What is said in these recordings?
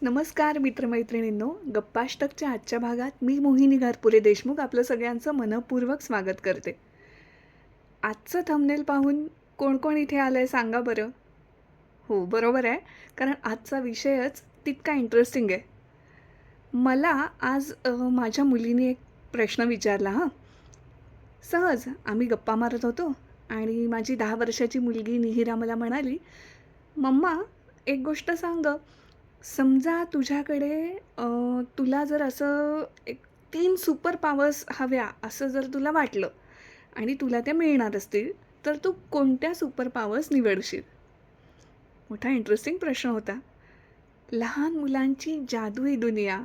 नमस्कार मित्रमैत्रिणींनो, गप्पाष्टकच्या आजच्या भागात मी मोहिनी घारपुरे देशमुख आपलं सगळ्यांचं मनःपूर्वक स्वागत करते. आजचं थंबनेल पाहून कोण कोण इथे आलं आहे सांगा बरं. हो, बरोबर आहे, कारण आजचा विषयच तितका इंटरेस्टिंग आहे. मला आज माझ्या मुलीने एक प्रश्न विचारला हां. सहज आम्ही गप्पा मारत होतो आणि माझी 10 वर्षाची मुलगी निहिरा मला म्हणाली, "मम्मा, एक गोष्ट सांग गं. समजा तुझ्याकडे तुला जर असं एक 3 सुपर पॉवर्स हव्या असं जर तुला वाटलं आणि तुला त्या मिळणार असतील, तर तू कोणत्या सुपर पॉवर्स निवडशील?" मोठा इंटरेस्टिंग प्रश्न होता. लहान मुलांची जादुई दुनिया,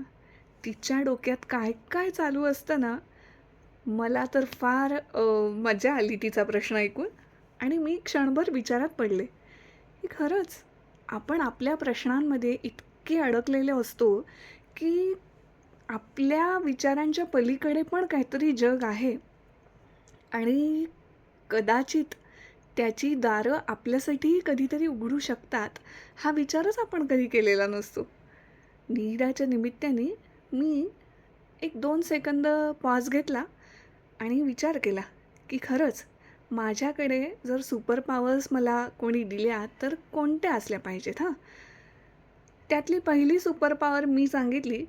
तिच्या डोक्यात काय काय चालू असतं ना, मला तर फार मजा आली तिचा प्रश्न ऐकून आणि मी क्षणभर विचारात पडले, की खरंच आपण आपल्या प्रश्नांमध्ये इतके अडकलेले असतो, की आपल्या विचारांच्या पलीकडे पण काहीतरी जग आहे आणि कदाचित त्याची दारं आपल्यासाठीही कधीतरी उघडू शकतात, हा विचारच आपण कधी केलेला नसतो. निहिराच्या निमित्ताने मी एक 2 सेकंद पॉज घेतला आणि विचार केला, की खरंच माझ्याकडे जर सुपर पॉवर्स मला कोणी दिल्या तर कोणत्या असल्या पाहिजेत हां. त्यातली पहिली सुपर पॉवर मी सांगितली,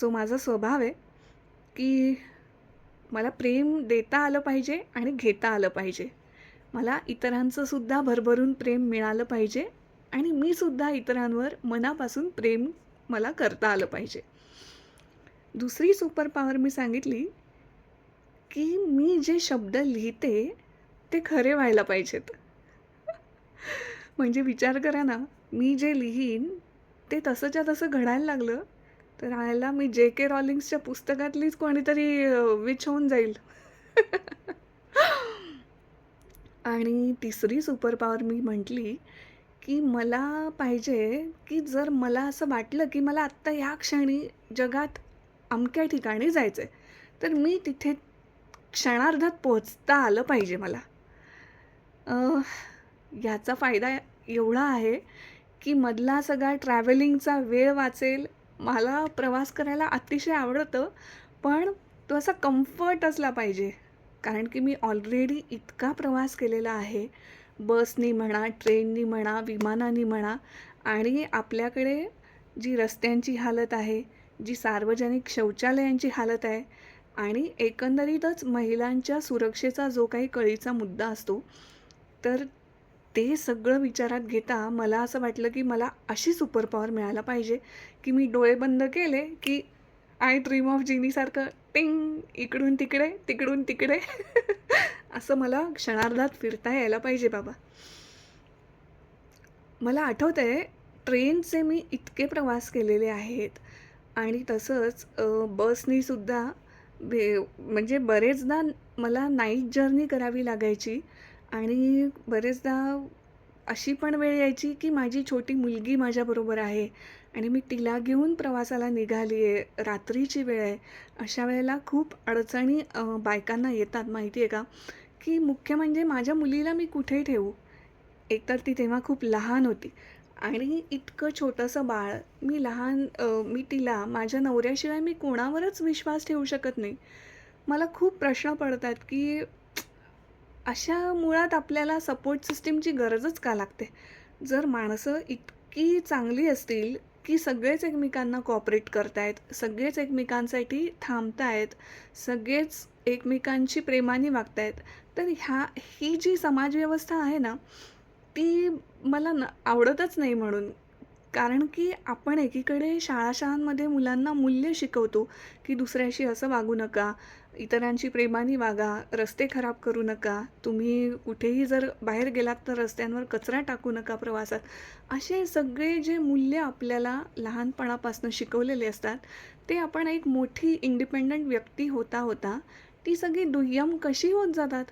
जो माझा स्वभाव आहे, की मला प्रेम देता आलं पाहिजे आणि घेता आलं पाहिजे. मला इतरांचं सुद्धा भरभरून प्रेम मिळालं पाहिजे आणि मी सुद्धा इतरांवर मनापासून प्रेम मला करता आलं पाहिजे. दुसरी सुपर पॉवर मी सांगितली, की मी जे शब्द लिहिते ते खरे व्हायला पाहिजेत. म्हणजे विचार करा ना, मी जे लिहीन ते तसंच्या तसं घडायला लागलं, तर आयला मी जे.के. रॉलिंग्सच्या पुस्तकातलीच कोणीतरी विच होऊन जाईल. आणि तिसरी सुपर पॉवर मी म्हटली, की मला पाहिजे, की जर मला असं वाटलं, की मला आत्ता ह्या क्षणी जगात अमक्या ठिकाणी जायचं आहे, तर मी तिथे क्षणार्धात पोहोचता आलं पाहिजे मला. अ, याचा फायदा एवढा आहे, की मधला सगळा ट्रॅव्हलिंगचा वेळ वाचेल. मला प्रवास करायला अतिशय आवडतं, पण तो असा कम्फर्ट असला पाहिजे. कारण की मी ऑलरेडी इतका प्रवास केलेला आहे. बसनी म्हणा, ट्रेननी म्हणा, विमानाने म्हणा आणि आपल्याकडे जी रस्त्यांची हालत आहे, जी सार्वजनिक शौचालयांची हालत आहे आणि एकंदरीतच महिलांच्या सुरक्षेचा जो काही कळीचा मुद्दा असतो, तर ते सगळं विचारात घेता मला असं वाटलं, की मला अशी सुपर पॉवर मिळायला पाहिजे, की मी डोळे बंद केले, की आय ड्रीम ऑफ जिनीसारखं टिंग इकडून तिकडे, तिकडून तिकडे असं मला क्षणार्धात फिरता यायला पाहिजे बाबा. मला आठवतंय ट्रेनचे मी इतके प्रवास केलेले आहेत आणि तसंच बसनी सुद्धा म्हणजे बरेचदा मला नाईट जर्नी करावी लागायची आणि बरेचदा अशी पण वेळ यायची की माझी छोटी मुलगी माझ्याबरोबर आहे आणि मी तिला घेऊन प्रवासाला निघाली आहे, रात्रीची वेळ आहे. अशा वेळेला खूप अडचणी बायकांना येतात माहिती आहे का, की मुख्य म्हणजे माझ्या मुलीला मी कुठे ठेवू? एकतर ती तेव्हा खूप लहान होती आणि इतकं छोटंसं बाळ, मी तिला माझ्या नवऱ्याशिवाय मी कोणावरच विश्वास ठेवू शकत नाही. मला खूप प्रश्न पडतात, की अशा मुळात आपल्याला सपोर्ट सिस्टीमची गरजच का लागते? जर माणसं इतकी चांगली असतील, की सगळेच एकमेकांना कोऑपरेट करतायत, सगळेच एकमेकांसाठी थांबतायत, सगळेच एकमेकांशी प्रेमाने वागतायत, तर ही जी समाजव्यवस्था आहे ना, ती मला आवडतच नाही म्हणून. कारण की आपण एकीकडे शाळांमध्ये मुलांना मूल्य शिकवतो, की दुसऱ्याशी असं वागू नका, इतरांशी प्रेमाने वागा, रस्ते खराब करू नका, तुम्ही कुठेही जर बाहेर गेलात तर रस्त्यांवर कचरा टाकू नका प्रवासात. असे सगळे जे मूल्य आपल्याला लहानपणापासून शिकवलेले असतात, ते आपण एक मोठी इंडिपेंडंट व्यक्ती होता होता ती सगळी दुय्यम कशी होत जातात?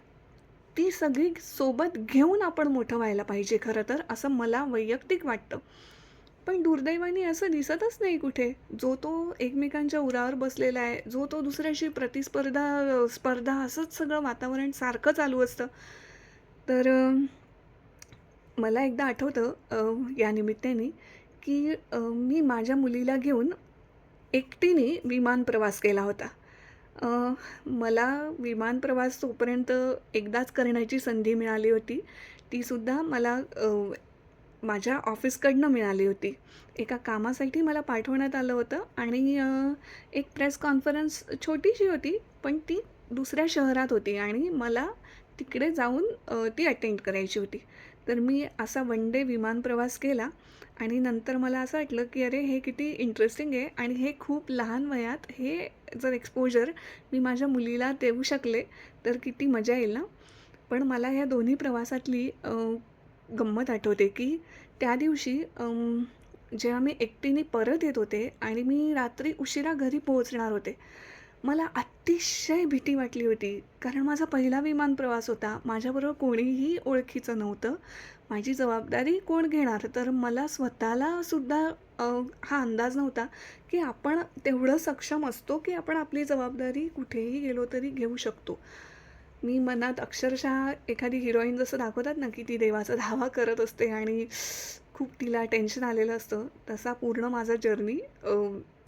ती सगळी सोबत घेऊन आपण मोठं व्हायला पाहिजे खरं तर, असं मला वैयक्तिक वाटतं. पण दुर्दैवाने असं दिसतच नाही कुठे. जो तो एकमेकांच्या उरावर बसलेला आहे, जो तो दुसऱ्याशी स्पर्धा असंच सगळं वातावरण सारखं चालू असतं. तर मला एकदा आठवतं या निमित्ताने, की मी माझ्या मुलीला घेऊन एकटीने विमान प्रवास केला होता. अ, मला विमान प्रवास तोपर्यंत एकदाच करण्याची संधी मिळाली होती. तीसुद्धा मला माझ्या ऑफिसकडनं मिळाली होती. एका कामासाठी मला पाठवण्यात आलं होतं आणि एक प्रेस कॉन्फरन्स छोटीशी होती, पण ती दुसऱ्या शहरात होती आणि मला तिकडे जाऊन ती अटेंड करायची होती. तर मी असा वन डे विमान प्रवास केला आणि नंतर मला असं वाटलं, की अरे हे किती इंटरेस्टिंग आहे आणि हे खूप लहान वयात हे जर एक्सपोजर मी माझ्या मुलीला देऊ शकले, तर किती मजा येईल ना. पण मला ह्या दोन्ही प्रवासातली गंमत आठवते, की त्या दिवशी जेव्हा मी एकटीने परत येत होते आणि मी रात्री उशिरा घरी पोहोचणार होते. मला अतिशय भीती वाटली होती, कारण माझा पहिला विमान प्रवास होता. माझ्याबरोबर कोणीही ओळखीचं नव्हतं. माझी जबाबदारी कोण घेणार? तर मला स्वतःला सुद्धा हा अंदाज नव्हता, की आपण तेवढं सक्षम असतो, की आपण आपली जबाबदारी कुठेही गेलो तरी घेऊ शकतो. मी मनात अक्षरशः एखादी हिरोईन जसं दाखवतात ना, की ती देवाचा धावा करत असते आणि खूप तिला टेन्शन आलेलं असतं, तसा पूर्ण माझा जर्नी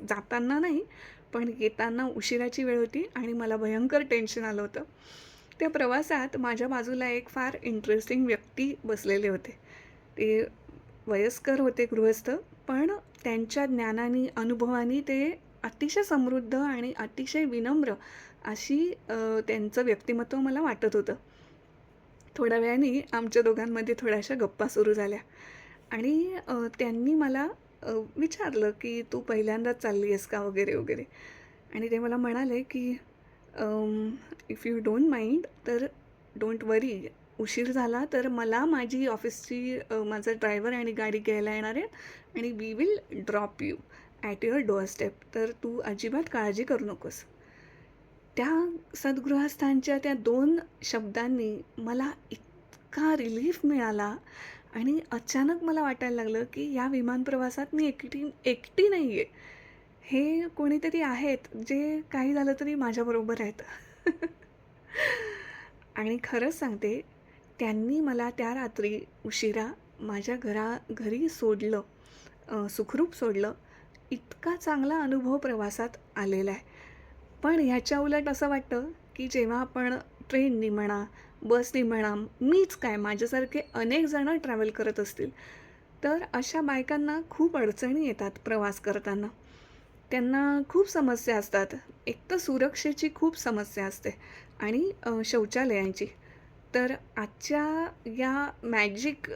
जाताना नाही, पण येताना उशिराची वेळ होती आणि मला भयंकर टेन्शन आलं होतं. त्या प्रवासात माझ्या बाजूला एक फार इंटरेस्टिंग व्यक्ती बसलेले होते. ते वयस्कर होते गृहस्थ, पण त्यांच्या ज्ञानाने, अनुभवाने ते अतिशय समृद्ध आणि अतिशय विनम्र अशी त्यांचं व्यक्तिमत्व मला वाटत होतं. थोड्या वेळाने आमच्या दोघांमध्ये थोड्याशा गप्पा सुरू झाल्या आणि त्यांनी मला विचारलं, की "तू पहिल्यांदाच चालली आहेस का?" वगैरे, वगैरे. आणि ते मला म्हणाले, की "इफ यू डोंट माइंड तर डोंट वरी. उशीर झाला तर मला माझी ऑफिसची माझा ड्रायव्हर आणि गाडी घ्यायला येणार आहेत आणि we will drop you at your doorstep. तर तू अजिबात काळजी करू नकोस." त्या सद्गृहस्थांच्या त्या 2 शब्दांनी मला इतका रिलीफ मिळाला आणि अचानक मला वाटायला लागलं, की या विमान प्रवासात मी एकटी एकटी नाही आहे. हे कोणीतरी आहेत, जे काही झालं तरी माझ्याबरोबर आहेत. आणि खरंच सांगते, त्यांनी मला त्या रात्री उशिरा माझ्या घरी सोडलं, सुखरूप सोडलं. इतका चांगला अनुभव प्रवासात आलेला आहे. पण ह्याच्या उलट असं वाटतं, की जेव्हा आपण ट्रेननी म्हणा, बसनी म्हणा, मीच काय माझ्यासारखे अनेक जणं ट्रॅव्हल करत असतील, तर अशा बायकांना खूप अडचणी येतात प्रवास करताना. त्यांना खूप समस्या असतात. एक तर सुरक्षेची खूप समस्या असते आणि शौचालयांची. तर आजच्या या मॅजिक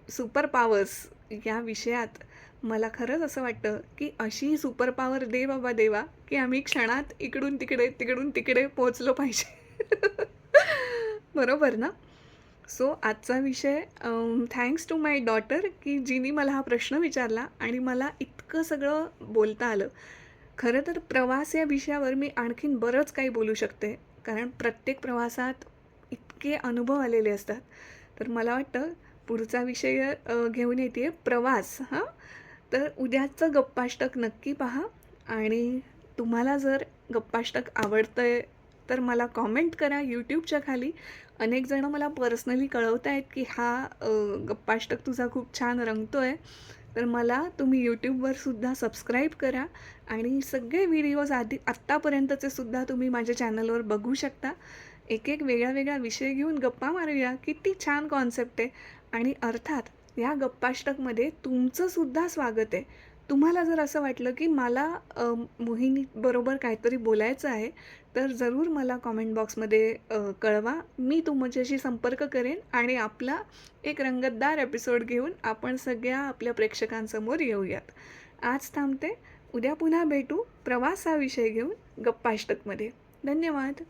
सुपर पॉवर्स या विषयात मला खरंच असं वाटतं, की अशी सुपर पॉवर दे बाबा देवा, की आम्ही क्षणात इकडून तिकडे, तिकडून तिकडे पोहोचलो पाहिजे. बरोबर ना? सो आजचा विषय थँक्स टू माय डॉटर, की जिने मला हा प्रश्न विचारला आणि मला इतकं सगळं बोलता आलं. खरं तर प्रवास या विषयावर मी आणखीन बरंच काही बोलू शकते, कारण प्रत्येक प्रवासात इतके अनुभव आलेले असतात. तर मला वाटतं पुढचा विषय घेऊन येते आहे प्रवास हां. तर उद्याचं गप्पाष्टक नक्की पहा आणि तुम्हाला जर गप्पाष्टक आवडतं आहे, तर मला कॉमेंट करा यूट्यूबच्या खाली. अनेक जणं मला पर्सनली कळवत आहेत, की हा गप्पाष्टक तुझा खूप छान रंगतो आहे. तर मला तुम्ही यूट्यूबवर सुद्धा सबस्क्राईब करा आणि सगळे व्हिडिओज आत्तापर्यंतचे सुद्धा तुम्ही माझ्या चॅनलवर बघू शकता. एक एक वेगळा वेगळा विषय घेऊन गप्पा मारूया. किती छान कॉन्सेप्ट आहे आणि अर्थात या गप्पाष्टकमध्ये तुमचंसुद्धा स्वागत आहे. तुम्हाला जर असं वाटलं, की मला मोहिनीबरोबर काहीतरी बोलायचं आहे, तर जरूर मला कॉमेंट बॉक्समध्ये कळवा. मी तुमच्याशी संपर्क करेन आणि आपला एक रंगतदार एपिसोड घेऊन आपण सगळ्या आपल्या प्रेक्षकांसमोर येऊयात. आज थांबते. उद्या पुन्हा भेटू प्रवास हा विषय घेऊन गप्पाष्टकमध्ये. धन्यवाद.